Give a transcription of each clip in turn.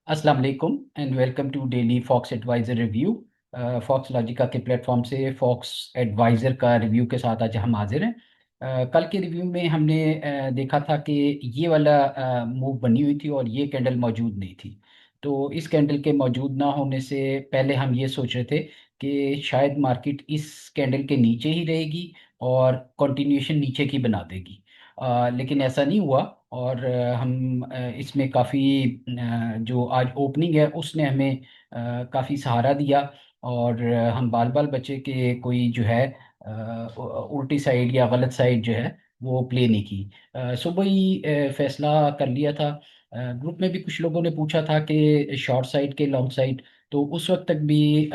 अस्सलाम वालेकुम and welcome to daily Fox Advisor review. Fox Logica के प्लेटफॉर्म से फॉक्स एडवाइजर का रिव्यू के साथ आज हम हाजिर हैं। कल के रिव्यू में हमने देखा था कि ये वाला मूव बनी हुई थी और ये कैंडल मौजूद नहीं थी। तो इस कैंडल के मौजूद ना होने से पहले हम ये सोच रहे थे कि शायद मार्केट इस कैंडल के नीचे ही रहेगी और कंटिन्यूएशन नीचे की बना देगी। लेकिन ऐसा नहीं हुआ। और हम इसमें काफ़ी जो आज ओपनिंग है उसने हमें काफ़ी सहारा दिया। और हम बाल बाल बचे कि कोई जो है उल्टी साइड या गलत साइड जो है वो प्ले नहीं की। सुबह ही फैसला कर लिया था। ग्रुप में भी कुछ लोगों ने पूछा था कि शॉर्ट साइड के लॉन्ग साइड। तो उस वक्त तक भी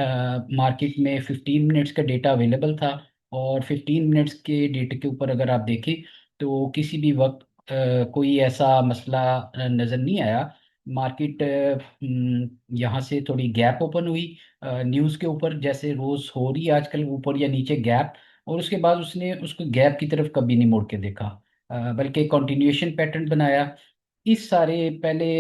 मार्केट में 15 मिनट्स का डेटा अवेलेबल था। और 15 मिनट्स के डेटे के ऊपर अगर आप देखें तो किसी भी वक्त कोई ऐसा मसला नज़र नहीं आया। मार्केट यहाँ से थोड़ी गैप ओपन हुई न्यूज़ के ऊपर, जैसे रोज़ हो रही है आजकल, ऊपर या नीचे गैप। और उसके बाद उसने उसको गैप की तरफ कभी नहीं मोड़ के देखा, बल्कि कंटिन्यूएशन पैटर्न बनाया। इस सारे पहले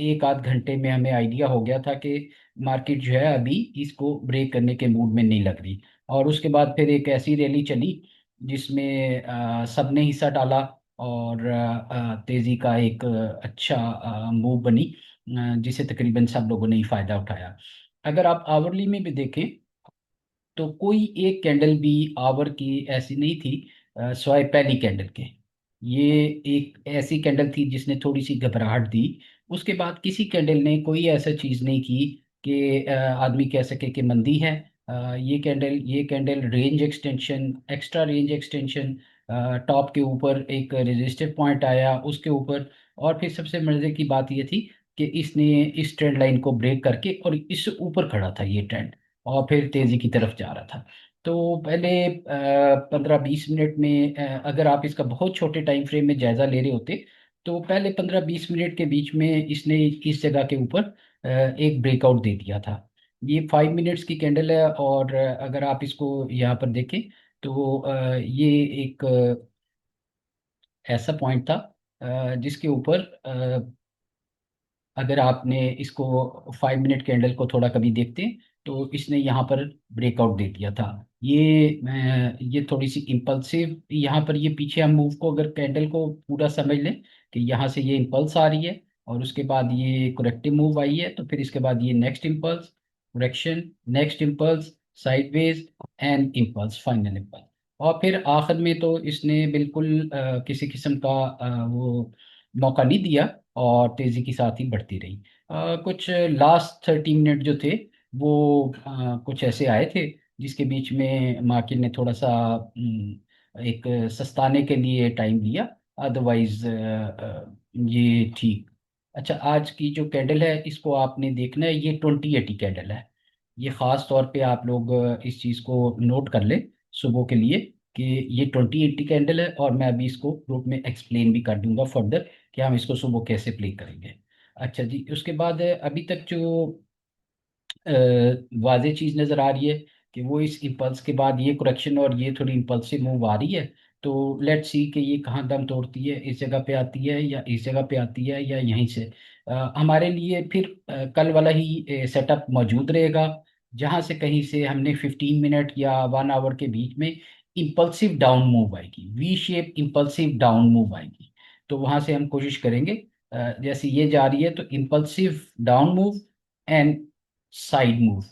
एक आध घंटे में हमें आइडिया हो गया था कि मार्केट जो है अभी इसको ब्रेक करने के मूड में नहीं लग रही। और उसके बाद फिर एक ऐसी रैली चली जिसमें सबने हिस्सा डाला और तेजी का एक अच्छा मूव बनी, जिसे तकरीबन सब लोगों ने ही फायदा उठाया। अगर आप आवरली में भी देखें तो कोई एक कैंडल भी आवर की ऐसी नहीं थी स्वाय पहली कैंडल के। ये एक ऐसी कैंडल थी जिसने थोड़ी सी घबराहट दी। उसके बाद किसी कैंडल ने कोई ऐसा चीज नहीं की कि आदमी कह सके कि मंदी है। ये candle range extension, extra range extension, top के ऊपर एक रेजिस्टिव पॉइंट आया उसके ऊपर। और फिर सबसे मजे की बात ये थी कि इसने इस ट्रेंड लाइन को ब्रेक करके और इससे ऊपर खड़ा था ये ट्रेंड, और फिर तेजी की तरफ जा रहा था। तो पहले 15-20 मिनट में अगर आप इसका बहुत छोटे टाइम फ्रेम में जायजा ले रहे होते तो पहले 15-20 मिनट के बीच में इसने इस जगह के ऊपर एक ब्रेकआउट दे दिया था। ये 5 मिनट्स की कैंडल है और अगर आप इसको यहाँ पर देखें तो ये एक ऐसा पॉइंट था जिसके ऊपर अगर आपने इसको 5 मिनट कैंडल को थोड़ा कभी देखते तो इसने यहाँ पर ब्रेकआउट दे दिया था। ये थोड़ी सी इम्पल्सिव यहाँ पर, ये पीछे हम मूव को अगर कैंडल को पूरा समझ लें कि यहाँ से ये इम्पल्स आ रही है और उसके बाद ये करेक्टिव मूव आई है, तो फिर इसके बाद ये next impulse, correction, next impulse, sideways and impulse, final impulse. और फिर आखिर में तो इसने बिल्कुल किसी किस्म का वो मौका नहीं दिया और तेजी के साथ ही बढ़ती रही। कुछ लास्ट 30 मिनट जो थे वो कुछ ऐसे आए थे जिसके बीच में मार्केट ने थोड़ा सा एक सस्ताने के लिए टाइम लिया। अदरवाइज ये ठीक। अच्छा, आज की जो कैंडल है इसको आपने देखना है, ये 2080 कैंडल है। ये खास तौर पे आप लोग इस चीज़ को नोट कर लें सुबह के लिए कि ये 2080 कैंडल है। और मैं अभी इसको ग्रुप में एक्सप्लेन भी कर दूंगा फर्दर कि हम इसको सुबह कैसे प्ले करेंगे। अच्छा जी, उसके बाद अभी तक जो वाज़ेह चीज़ नज़र आ रही है कि वो इस इम्पल्स के बाद ये करेक्शन और ये थोड़ी इम्पल्सिव मूव आ रही है। तो लेट्स सी कि ये कहाँ दम तोड़ती है, इस जगह पे आती है या इस जगह पे आती है या यहीं से। हमारे लिए फिर कल वाला ही सेटअप मौजूद रहेगा, जहाँ से कहीं से हमने 15 मिनट या 1 आवर के बीच में इम्पल्सिव डाउन मूव आएगी, V shape impulsive down move आएगी। तो वहाँ से हम कोशिश करेंगे जैसे ये जा रही है तो impulsive down move and side move.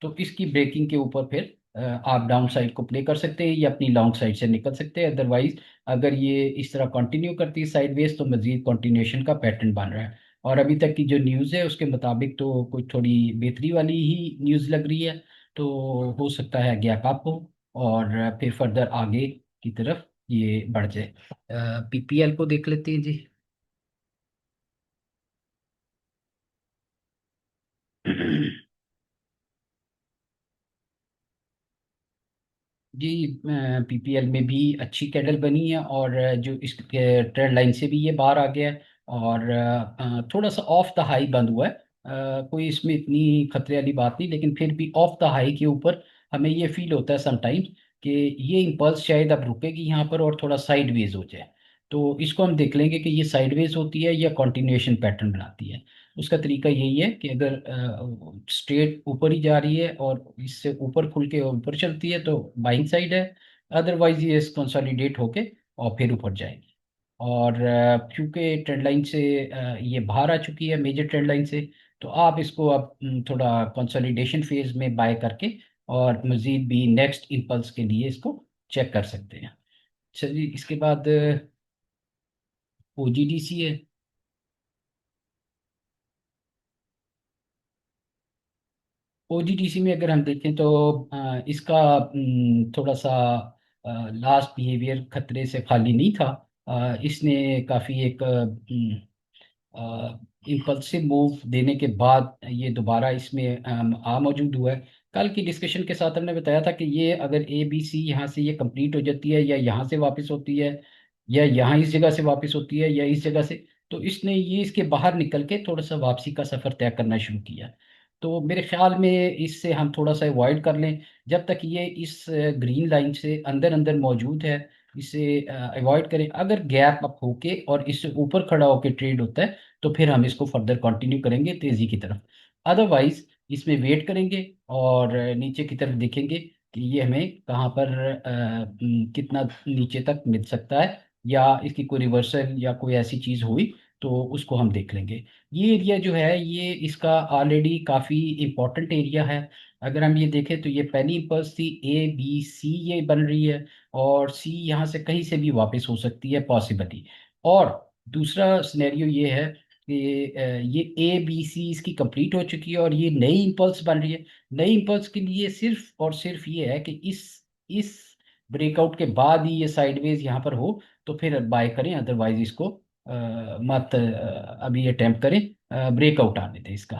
तो इसकी ब्रेकिंग के ऊपर फिर आप डाउन साइड को प्ले कर सकते हैं या अपनी लॉन्ग साइड से निकल सकते हैं। अदरवाइज अगर ये इस तरह कंटिन्यू करती है साइडवेज तो मजीद कंटिन्यूएशन का पैटर्न बन रहा है। और अभी तक की जो न्यूज़ है उसके मुताबिक तो कुछ थोड़ी बेहतरी वाली ही न्यूज़ लग रही है। तो हो सकता है गैप अप हो और फिर फर्दर आगे की तरफ ये बढ़ जाए। पीपीएल को देख लेते हैं जी। जी, पीपीएल में भी अच्छी कैंडल बनी है और जो इस ट्रेंड लाइन से भी ये बाहर आ गया है। और थोड़ा सा ऑफ द हाई बंद हुआ है। कोई इसमें इतनी खतरे वाली बात नहीं, लेकिन फिर भी ऑफ द हाई के ऊपर हमें ये फील होता है समटाइम्स कि ये इम्पल्स शायद अब रुकेगी यहाँ पर और थोड़ा साइडवेज हो जाए। तो इसको हम देख लेंगे कि ये साइडवेज होती है या कंटिन्यूएशन पैटर्न बनाती है। उसका तरीका यही है कि अगर स्ट्रेट ऊपर ही जा रही है और इससे ऊपर खुल के ऊपर चलती है तो बाइंग साइड है, अदरवाइज ये कंसोलिडेट होके और फिर ऊपर जाएगी। और क्योंकि ट्रेंड लाइन से ये बाहर आ चुकी है मेजर ट्रेंड लाइन से, तो आप इसको अब थोड़ा कंसोलिडेशन फेज में बाय करके और मजीद भी नेक्स्ट इम्पल्स के लिए इसको चेक कर सकते हैं। चलिए इसके बाद ओजीडीसी है। ओजीडीसी में अगर हम देखें तो इसका थोड़ा सा लास्ट बिहेवियर खतरे से खाली नहीं था। इसने काफ़ी एक इम्पल्सिव मूव देने के बाद ये दोबारा इसमें आ मौजूद हुआ है। कल की डिस्कशन के साथ हमने बताया था कि ये अगर ए बी सी यहाँ से ये कंप्लीट हो जाती है या यहाँ से वापस होती है या यहाँ इस जगह से वापस होती है या इस जगह से, तो इसने ये इसके बाहर निकल के थोड़ा सा वापसी का सफ़र तय करना शुरू किया। तो मेरे ख्याल में इससे हम थोड़ा सा अवॉइड कर लें जब तक ये इस ग्रीन लाइन से अंदर अंदर मौजूद है। इसे अवॉइड करें। अगर गैप अप होके और इससे ऊपर खड़ा होकर ट्रेड होता है तो फिर हम इसको फर्दर कंटिन्यू करेंगे तेजी की तरफ। अदरवाइज इसमें वेट करेंगे और नीचे की तरफ देखेंगे कि ये हमें कहाँ पर कितना नीचे तक मिल सकता है या इसकी कोई रिवर्सल या कोई ऐसी चीज़ हुई तो उसको हम देख लेंगे। ये एरिया जो है ये इसका ऑलरेडी काफ़ी इम्पोर्टेंट एरिया है। अगर हम ये देखें तो ये पहली इम्पल्स थी ए बी सी ये बन रही है और सी यहाँ से कहीं से भी वापस हो सकती है पॉसिबली। और दूसरा सिनेरियो ये है कि ये ए बी सी इसकी कंप्लीट हो चुकी है और ये नई इम्पल्स बन रही है। नई इम्पल्स के लिए सिर्फ और सिर्फ ये है कि इस ब्रेकआउट के बाद ही ये साइडवेज यहाँ पर हो तो फिर बाय करें, अदरवाइज इसको मत अभी अटेम्प्ट करें। ब्रेकआउट आने दें इसका।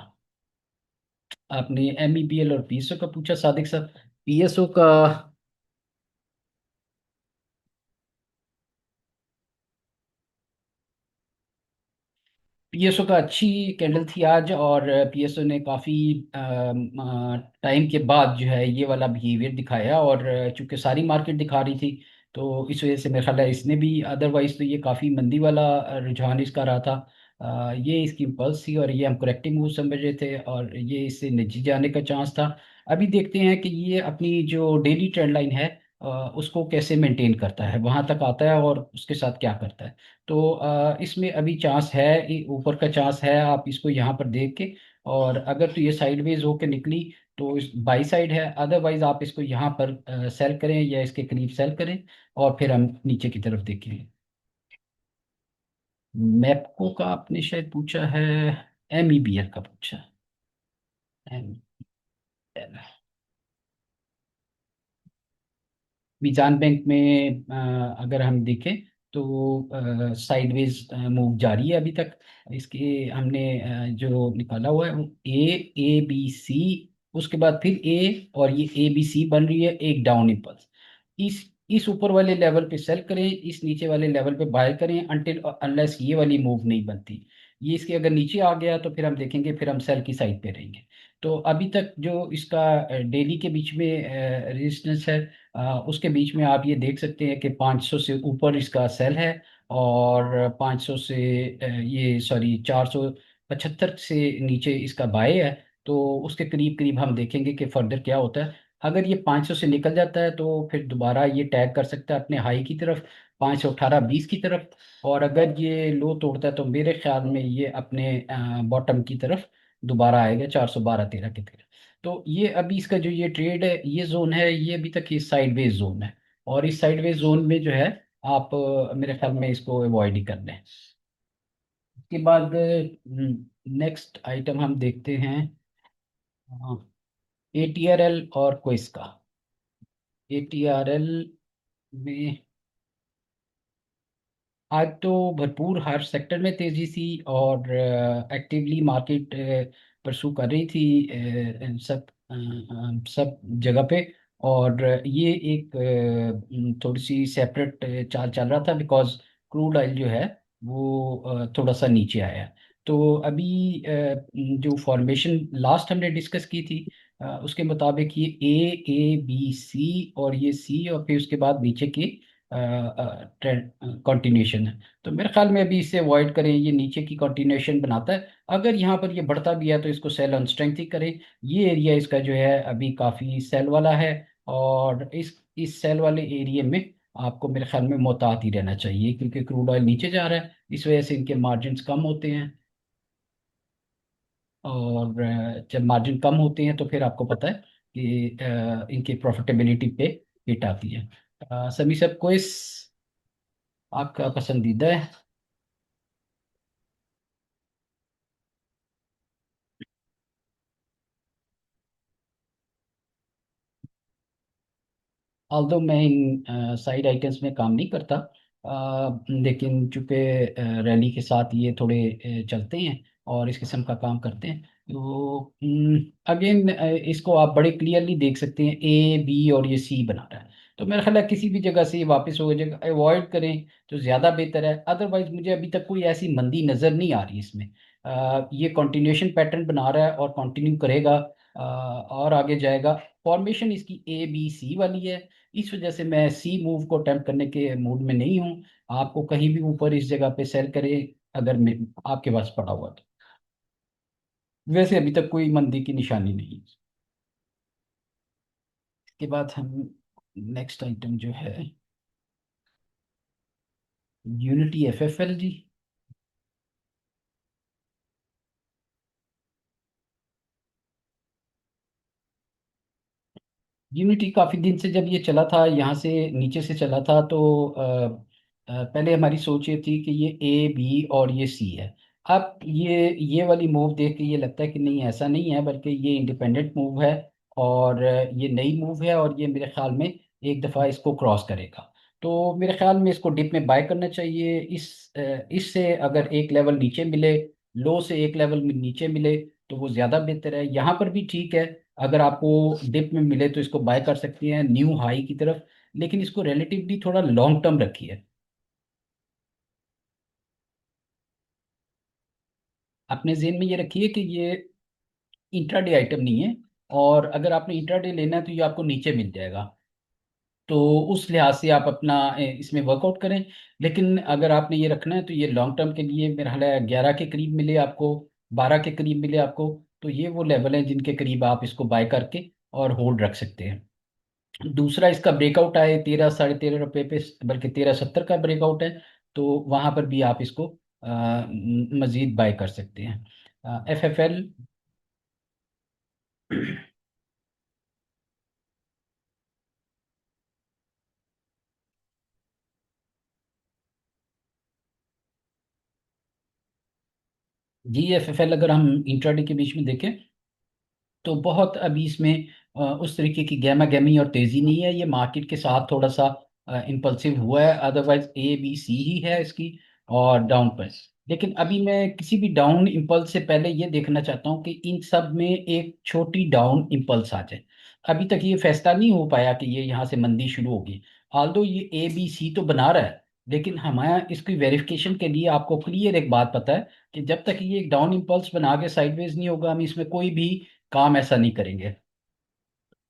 आपने एम ई बी एल और पीएसओ का पूछा सादिक साहब। पीएसओ का पीएसओ का अच्छी कैंडल थी आज और पीएसओ ने काफ़ी टाइम के बाद जो है ये वाला बिहेवियर दिखाया और चूंकि सारी मार्केट दिखा रही थी तो इस वजह से मेरा ख्याल है इसने भी, अदरवाइज तो ये काफ़ी मंदी वाला रुझान इसका रहा था। ये इसकी इम्पल्स थी और ये हम करेक्टिंग मूव समझ रहे थे और ये इससे नीचे जाने का चांस था। अभी देखते हैं कि ये अपनी जो डेली ट्रेंड लाइन है उसको कैसे मेंटेन करता है, वहां तक आता है और उसके साथ क्या करता है। तो इसमें अभी चांस है, ऊपर का चांस है, आप इसको यहाँ पर देख के। और अगर तो ये साइडवेज होके निकली तो इस बाई साइड है, अदरवाइज आप इसको यहाँ पर सेल करें या इसके करीब सेल करें और फिर हम नीचे की तरफ देखेंगे। मैप्को का आपने शायद पूछा है, एमईबीएल का पूछा है। मीज़ान बैंक में अगर हम देखें तो साइडवेज मूव जारी है अभी तक। इसके हमने जो निकाला हुआ है वो ए बी सी, उसके बाद फिर ए और ये ए बी सी बन रही है एक डाउन इम्पल्स। इस ऊपर वाले लेवल पे सेल करें, इस नीचे वाले लेवल पे बाय करें अनटिल अनलेस ये वाली मूव नहीं बनती। ये इसके अगर नीचे आ गया तो फिर हम देखेंगे, फिर हम सेल की साइड पे रहेंगे। तो अभी तक जो इसका डेली के बीच में रेजिस्टेंस है उसके बीच में आप ये देख सकते हैं कि 500 से ऊपर इसका सेल है और 500 से ये सॉरी 475 से नीचे इसका बाय है। तो उसके करीब करीब हम देखेंगे कि फर्दर क्या होता है। अगर ये 500 से निकल जाता है तो फिर दोबारा ये टैग कर सकता है अपने हाई की तरफ, 518.20 की तरफ। और अगर ये लो तोड़ता है तो मेरे ख्याल में ये अपने बॉटम की तरफ दोबारा आएगा 412.13 की तरफ। तो ये अभी इसका जो ये ट्रेड है ये जोन है, ये अभी तक ये साइडवेज जोन है और इस साइडवेज जोन में जो है आप मेरे ख्याल में इसको अवॉइड ही कर लें। इसके बाद नेक्स्ट आइटम हम देखते हैं एटीआरएल और क्विस का। एटीआरएल में आज तो भरपूर हर सेक्टर में तेजी थी और एक्टिवली मार्केट परसू कर रही थी सब जगह पे। और ये एक थोड़ी सी सेपरेट चाल चल रहा था बिकॉज क्रूड ऑयल जो है वो थोड़ा सा नीचे आया है। तो अभी जो फॉर्मेशन लास्ट हमने डिस्कस की थी उसके मुताबिक ये ए बी सी और ये सी और फिर उसके बाद नीचे के ट्रेंड कंटिन्यूशन है। तो मेरे ख्याल में अभी इसे अवॉइड करें, ये नीचे की कंटिन्यूशन बनाता है। अगर यहाँ पर ये बढ़ता भी है तो इसको सेल ऑन स्ट्रेंथ ही करें। ये एरिया इसका जो है अभी काफ़ी सेल वाला है, और इस सेल वाले एरिया में आपको मेरे ख्याल में मोहतात ही रहना चाहिए, क्योंकि क्रूड ऑयल नीचे जा रहा है, इस वजह से इनके मार्जिन्स कम होते हैं। और जब मार्जिन कम होते हैं तो फिर आपको पता है कि इनकी प्रॉफिटेबिलिटी पे हिट आती है। सभी सब क्विज आपका पसंदीदा है? ऑल्दो मैं इन साइड आइटम्स में काम नहीं करता, लेकिन चूंकि रैली के साथ ये थोड़े चलते हैं और इस किस्म का काम करते हैं, तो अगेन इसको आप बड़े क्लियरली देख सकते हैं, ए बी और ये सी बना रहा है। तो मेरा ख्याल है किसी भी जगह से ये वापस हो जाएगा, अवॉइड करें तो ज़्यादा बेहतर है। अदरवाइज मुझे अभी तक कोई ऐसी मंदी नज़र नहीं आ रही इसमें। ये कंटिन्यूशन पैटर्न बना रहा है और कंटिन्यू करेगा, और आगे जाएगा। फॉर्मेशन इसकी ए बी सी वाली है, इस वजह से मैं सी मूव को अटेम्प्ट करने के मूड में नहीं हूँ। आपको कहीं भी ऊपर इस जगह पे सेल करे, अगर आपके पास पड़ा हुआ तो। वैसे अभी तक कोई मंदी की निशानी नहीं है। इसके बाद हम नेक्स्ट आइटम जो है, यूनिटी एफएफएल जी। यूनिटी काफ़ी दिन से जब ये चला था, यहाँ से नीचे से चला था, तो पहले हमारी सोच ये थी कि ये ए बी और ये सी है। अब ये वाली मूव देख के ये लगता है कि नहीं, ऐसा नहीं है, बल्कि ये इंडिपेंडेंट मूव है, और ये नई मूव है, और ये मेरे ख्याल में एक दफ़ा इसको क्रॉस करेगा। तो मेरे ख्याल में इसको डिप में बाय करना चाहिए। इससे अगर एक लेवल नीचे मिले, लो से एक लेवल में नीचे मिले, तो वो ज़्यादा बेहतर है। यहाँ पर भी ठीक है, अगर आपको डिप में मिले तो इसको बाय कर सकती हैं न्यू हाई की तरफ, लेकिन इसको रिलेटिवली थोड़ा लॉन्ग टर्म रखिए। अपने जेन में ये रखिए कि ये इंट्राडे आइटम नहीं है, और अगर आपने इंट्राडे लेना है तो ये आपको नीचे मिल जाएगा। तो उस लिहाज से आप अपना इसमें वर्कआउट करें। लेकिन अगर आपने ये रखना है तो ये लॉन्ग टर्म के लिए, मेरा ख्याल है 11 के करीब मिले आपको, 12 के करीब मिले आपको, तो ये वो लेवल है जिनके करीब आप इसको बाय करके और होल्ड रख सकते हैं। दूसरा इसका ब्रेकआउट आए 13 साढ़े 13 रुपए पे, बल्कि 13.70 का ब्रेकआउट है, तो वहां पर भी आप इसको मजीद बाय कर सकते हैं। F F L. जी, एफ एफ एल अगर हम इंट्राडे के बीच में देखें तो बहुत अभी इसमें उस तरीके की गहमा गहमी और तेजी नहीं है। ये मार्केट के साथ थोड़ा सा इम्पल्सिव हुआ है, अदरवाइज ए बी सी ही है इसकी, और डाउन पर। लेकिन अभी मैं किसी भी डाउन इम्पल्स से पहले ये देखना चाहता हूँ कि इन सब में एक छोटी डाउन इम्पल्स आ जाए। अभी तक ये फैसला नहीं हो पाया कि ये यहाँ से मंदी शुरू होगी। आल्दो ये ए बी सी तो बना रहा है, लेकिन हमारा इसकी वेरिफिकेशन के लिए आपको क्लियर एक बात पता है कि जब तक ये एक डाउन इम्पल्स बना के साइडवेज नहीं होगा, हम इसमें कोई भी काम ऐसा नहीं करेंगे।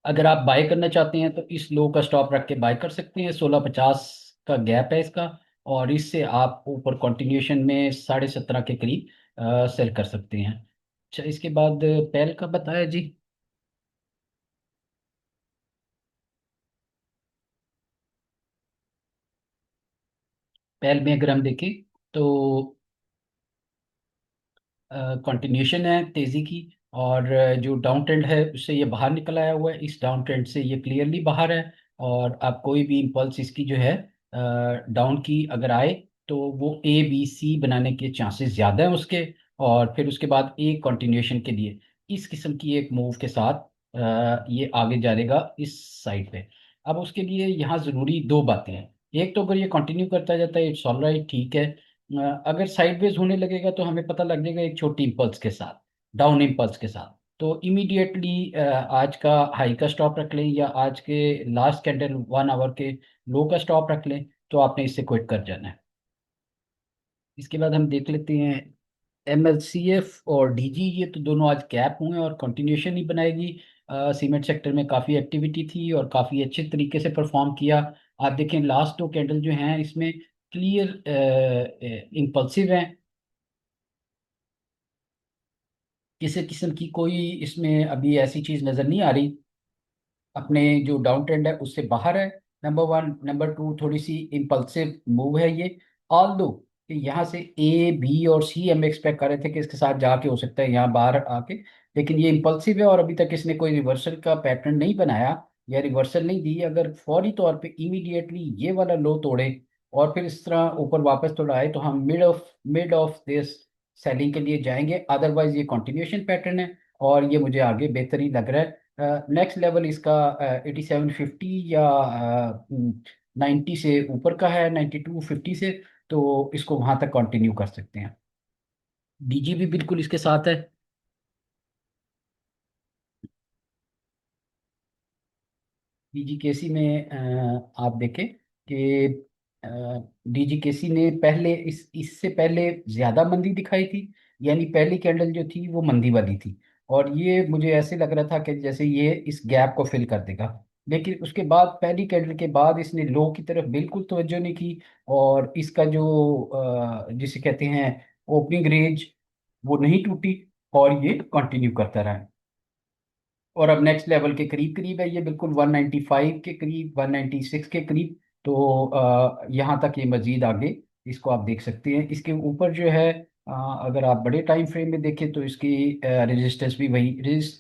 अगर आप बाय करना चाहते हैं तो इस लो का स्टॉप रख के बाय कर सकते हैं, 16.50 का गैप है इसका, और इससे आप ऊपर कंटिन्यूशन में 17.5 के करीब सेल कर सकते हैं। अच्छा, इसके बाद पेल का बताया जी। पेल में अगर हम देखें तो कंटिन्यूशन है तेजी की, और जो डाउन ट्रेंड है उससे ये बाहर निकल आया हुआ है, इस डाउन ट्रेंड से ये क्लियरली बाहर है। और आप कोई भी इम्पल्स इसकी जो है डाउन की अगर आए, तो वो ए बी सी बनाने के चांसेस ज़्यादा हैं उसके। और फिर उसके बाद एक कंटिन्यूशन के लिए इस किस्म की एक मूव के साथ ये आगे जाएगा इस साइड पे। अब उसके लिए यहाँ ज़रूरी दो बातें हैं। एक तो अगर ये कंटिन्यू करता जाता है, इट्स ऑल राइट, ठीक है। अगर साइडवेज होने लगेगा तो हमें पता लग जाएगा एक छोटी इम्पल्स के साथ, डाउन इम्पल्स के साथ, तो इमीडिएटली आज का हाई का स्टॉप रख लें, या आज के लास्ट कैंडल 1 आवर के लो का स्टॉप रख लें, तो आपने इससे क्विट कर जाना है। इसके बाद हम देख लेते हैं एम एल सी एफ और डी जी। ये तो दोनों आज कैप हुए और कंटिन्यूशन ही बनाएगी। सीमेंट सेक्टर में काफ़ी एक्टिविटी थी और काफ़ी अच्छे तरीके से परफॉर्म किया। आप देखें लास्ट दो कैंडल जो हैं इसमें क्लियर इम्पल्सिव हैं, किसी किस्म की कोई इसमें अभी ऐसी चीज नजर नहीं आ रही, अपने जो डाउन ट्रेंड है उससे बाहर है। Number one. नंबर टू, थोड़ी सी इम्पल्सिव मूव है ये। ऑल दो कि यहाँ से ए बी और सी हम एक्सपेक्ट कर रहे थे कि इसके साथ जाके हो सकता है यहाँ बाहर आके, लेकिन ये इम्पल्सिव है और अभी तक इसने कोई रिवर्सल का पैटर्न नहीं बनाया या रिवर्सल नहीं दी। अगर फौरी तौर पे इमीडिएटली ये वाला लो तोड़े और फिर इस तरह ऊपर वापस थोड़ा आए तो हम मिड ऑफ दिस सेलिंग के लिए जाएंगे। अदरवाइज ये कंटिन्यूएशन पैटर्न है और ये मुझे आगे बेहतरीन लग रहा है। नेक्स्ट लेवल इसका 8750 या 90 से ऊपर का है, 9250 से, तो इसको वहां तक कंटिन्यू कर सकते हैं। डीजी भी बिल्कुल इसके साथ है। डीजीकेसी में आप देखें कि डीजीकेसी ने पहले इससे पहले ज्यादा मंदी दिखाई थी, यानी पहली कैंडल जो थी वो मंदी वाली थी, और ये मुझे ऐसे लग रहा था कि जैसे ये इस गैप को फिल कर देगा। लेकिन उसके बाद पहली कैंडल के बाद इसने लो की तरफ बिल्कुल तवज्जो नहीं की, और इसका जो जिसे कहते हैं ओपनिंग रेंज, वो नहीं टूटी और ये कंटिन्यू करता रहा। और अब नेक्स्ट लेवल के करीब करीब है ये, बिल्कुल 195 के करीब, 196 के करीब। तो यहाँ तक ये मजीद आगे इसको आप देख सकते हैं। इसके ऊपर जो है अगर आप बड़े टाइम फ्रेम में देखें तो इसकी रेजिस्टेंस भी वही,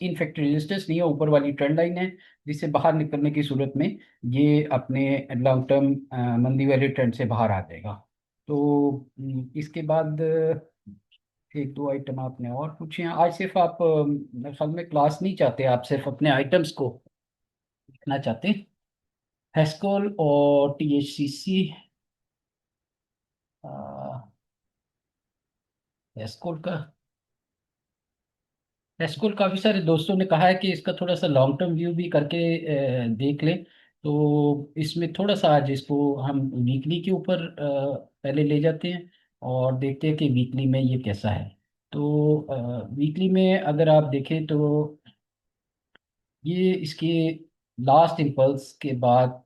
इनफैक्ट रेजिस्टेंस नहीं है, ऊपर वाली ट्रेंड लाइन है, जिससे बाहर निकलने की सूरत में ये अपने लॉन्ग टर्म मंदी वाले ट्रेंड से बाहर आ जाएगा। तो इसके बाद एक दो आइटम आपने और पूछे हैं। आज सिर्फ आप मेरे ख्याल में क्लास नहीं चाहते, आप सिर्फ अपने आइटम्स को लिखना चाहते हैं। हेस्कोल और टीएचसीसी। हेस्कोल का हेस्कोल काफ़ी सारे दोस्तों ने कहा है कि इसका थोड़ा सा लॉन्ग टर्म व्यू भी करके देख लें। तो इसमें थोड़ा सा आज इसको हम वीकली के ऊपर पहले ले जाते हैं और देखते हैं कि वीकली में ये कैसा है। तो वीकली में अगर आप देखें तो ये इसके लास्ट इम्पल्स के बाद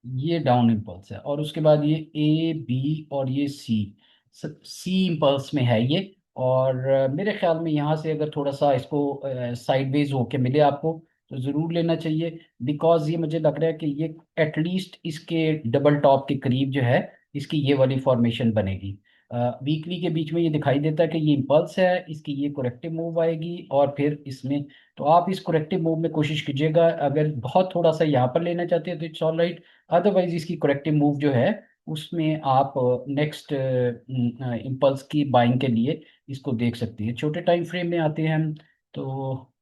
ये डाउन इम्पल्स है, और उसके बाद ये ए बी और ये सी, सी इम्पल्स में है ये। और मेरे ख्याल में यहाँ से अगर थोड़ा सा इसको साइडवेज होके मिले आपको तो ज़रूर लेना चाहिए, बिकॉज ये मुझे लग रहा है कि ये एटलीस्ट इसके डबल टॉप के करीब जो है इसकी ये वाली फॉर्मेशन बनेगी। वीकली के बीच में ये दिखाई देता है कि ये इम्पल्स है, इसकी ये करेक्टिव मूव आएगी और फिर इसमें, तो आप इस करेक्टिव मूव में कोशिश कीजिएगा। अगर बहुत थोड़ा सा यहाँ पर लेना चाहते हैं तो इट्स ऑल राइट, अदरवाइज इसकी करेक्टिव मूव जो है उसमें आप नेक्स्ट इम्पल्स की बाइंग के लिए इसको देख सकते हैं। छोटे टाइम फ्रेम में आते हैं हम, तो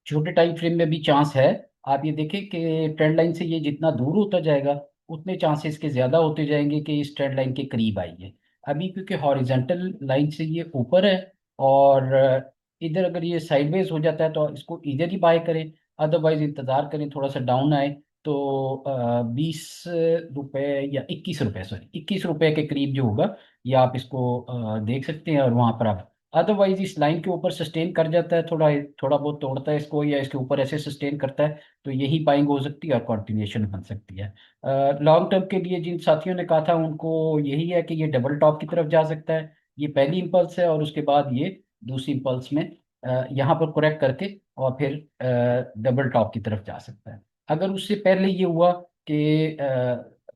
छोटे टाइम फ्रेम में भी चांस है। आप ये देखें कि ट्रेंड लाइन से ये जितना दूर होता जाएगा उतने चांसेस के ज्यादा होते जाएंगे कि इस ट्रेंड लाइन के करीब आइए। अभी क्योंकि हॉरिजॉन्टल लाइन से ये ऊपर है, और इधर अगर ये साइडवेज हो जाता है तो इसको इधर ही बाय करें, अदरवाइज इंतजार करें थोड़ा सा डाउन आए। तो 20 रुपये या 21 रुपये, सॉरी 21 रुपये के करीब जो होगा ये आप इसको देख सकते हैं, और वहां पर आप, अदरवाइज इस लाइन के ऊपर सस्टेन कर जाता है, थोड़ा थोड़ा बहुत तोड़ता है इसको या इसके ऊपर ऐसे सस्टेन करता है, तो यही बाइंग हो सकती है और कंटिन्यूएशन बन सकती है। लॉन्ग टर्म के लिए जिन साथियों ने कहा था उनको यही है कि ये डबल टॉप की तरफ जा सकता है। ये पहली इंपल्स है और उसके बाद ये दूसरी इंपल्स में यहाँ पर करेक्ट करके और फिर डबल टॉप की तरफ जा सकता है। अगर उससे पहले ये हुआ कि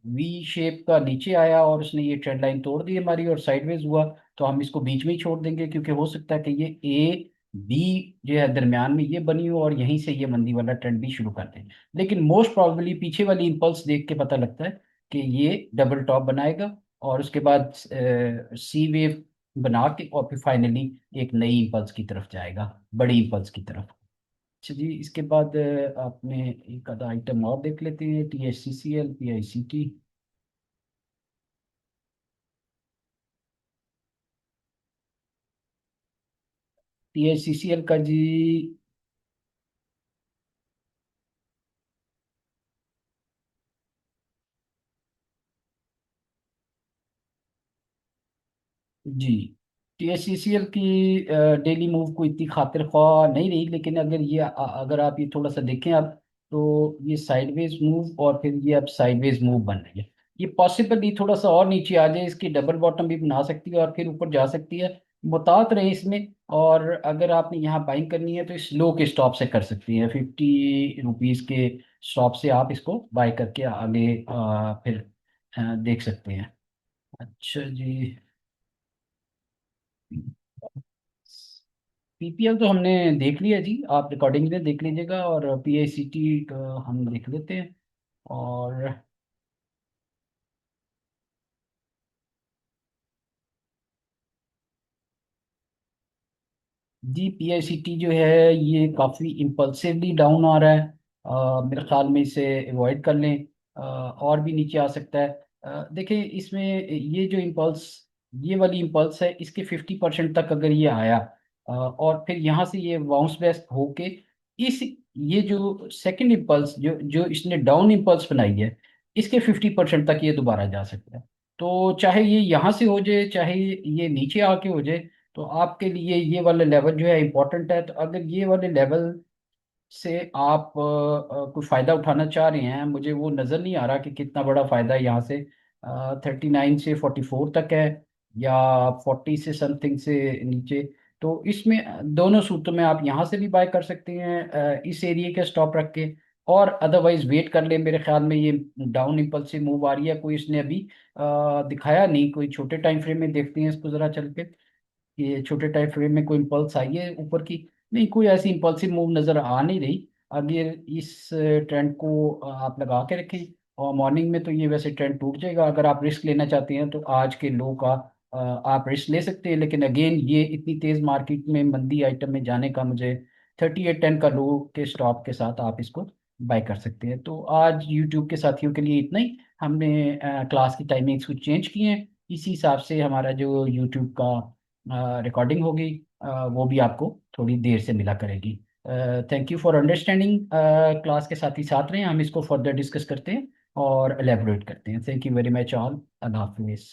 वी शेप का नीचे आया और उसने ये ट्रेंड लाइन तोड़ दी हमारी और साइडवेज हुआ, तो हम इसको बीच में ही छोड़ देंगे, क्योंकि हो सकता है कि ये ए बी जो है दरमियान में ये बनी हो और यहीं से ये मंदी वाला ट्रेंड भी शुरू कर दें। लेकिन मोस्ट प्रॉबेबली पीछे वाली इंपल्स देख के पता लगता है कि ये डबल टॉप बनाएगा और उसके बाद सी वेव बना के और फिर फाइनली एक नई इंपल्स की तरफ जाएगा, बड़ी इंपल्स की तरफ। अच्छा जी, इसके बाद आपने एक आधा आइटम और देख लेते हैं, T H C C L, P I C T. T H C C L का जी, जी टीएससीसीएल की डेली मूव को इतनी खातिर ख्वाह नहीं रही, लेकिन अगर ये अगर आप ये थोड़ा सा देखें आप, तो ये साइडवेज मूव और फिर ये अब साइडवेज मूव बन रही है। ये पॉसिबली थोड़ा सा और नीचे आ जाए, इसकी डबल बॉटम भी बना सकती है और फिर ऊपर जा सकती है। मुतात रहे इसमें। और अगर आपने यहाँ बाइंग करनी है तो इस लो के स्टॉप से कर सकती हैं, 50 रुपीज़ के स्टॉप से आप इसको बाय करके आगे फिर देख सकते हैं। अच्छा जी। पीपीएल तो हमने देख लिया जी, आप रिकॉर्डिंग में देख लीजिएगा, और पीआईसीटी का हम देख लेते हैं। और जी, पीआईसीटी जो है ये काफ़ी इम्पल्सिवली डाउन आ रहा है। मेरे ख्याल में इसे अवॉइड कर लें। और भी नीचे आ सकता है। देखिए इसमें ये जो इम्पल्स, ये वाली इम्पल्स है, इसके 50% तक अगर ये आया और फिर यहाँ से ये बाउंस बैक होके इस, ये जो सेकंड इम्पल्स जो जो इसने डाउन इम्पल्स बनाई है, इसके 50% तक ये दोबारा जा सकता है। तो चाहे ये यहाँ से हो जाए, चाहे ये नीचे आके हो जाए, तो आपके लिए ये वाला लेवल जो है इम्पोर्टेंट है। तो अगर ये वाले लेवल से आप कोई फ़ायदा उठाना चाह रहे हैं, मुझे वो नज़र नहीं आ रहा कि कितना बड़ा फ़ायदा यहाँ से 39 से 44 तक है, या 40 से समथिंग से नीचे। तो इसमें दोनों सूत्रों में आप यहाँ से भी बाय कर सकते हैं, इस एरिया के स्टॉप रख के। और अदरवाइज वेट कर ले, मेरे ख्याल में ये डाउन इम्पल्सिव मूव आ रही है, कोई इसने अभी दिखाया नहीं। कोई छोटे टाइम फ्रेम में देखते हैं इसको ज़रा चल के, ये छोटे टाइम फ्रेम में कोई इम्पल्स आई है ऊपर की? नहीं, कोई ऐसी इम्पल्सिव मूव नज़र आ नहीं रही। अगर इस ट्रेंड को आप लगा के रखें, और मॉर्निंग में तो ये वैसे ट्रेंड टूट जाएगा। अगर आप रिस्क लेना चाहते हैं तो आज के लो का आप रिस्क ले सकते हैं, लेकिन अगेन ये इतनी तेज़ मार्केट में मंदी आइटम में जाने का, मुझे 3810 का लो के स्टॉप के साथ आप इसको बाय कर सकते हैं। तो आज यूट्यूब के साथियों के लिए इतना ही। हमने क्लास की टाइमिंग्स कुछ चेंज की हैं, इसी हिसाब से हमारा जो यूट्यूब का रिकॉर्डिंग होगी वो भी आपको थोड़ी देर से मिला करेगी। Thank you for understanding. Class के साथ ही साथ रहे, हम इसको फर्दर डिस्कस करते हैं और एलेबोरेट करते हैं। Thank you very much all. Allah हाफिज़।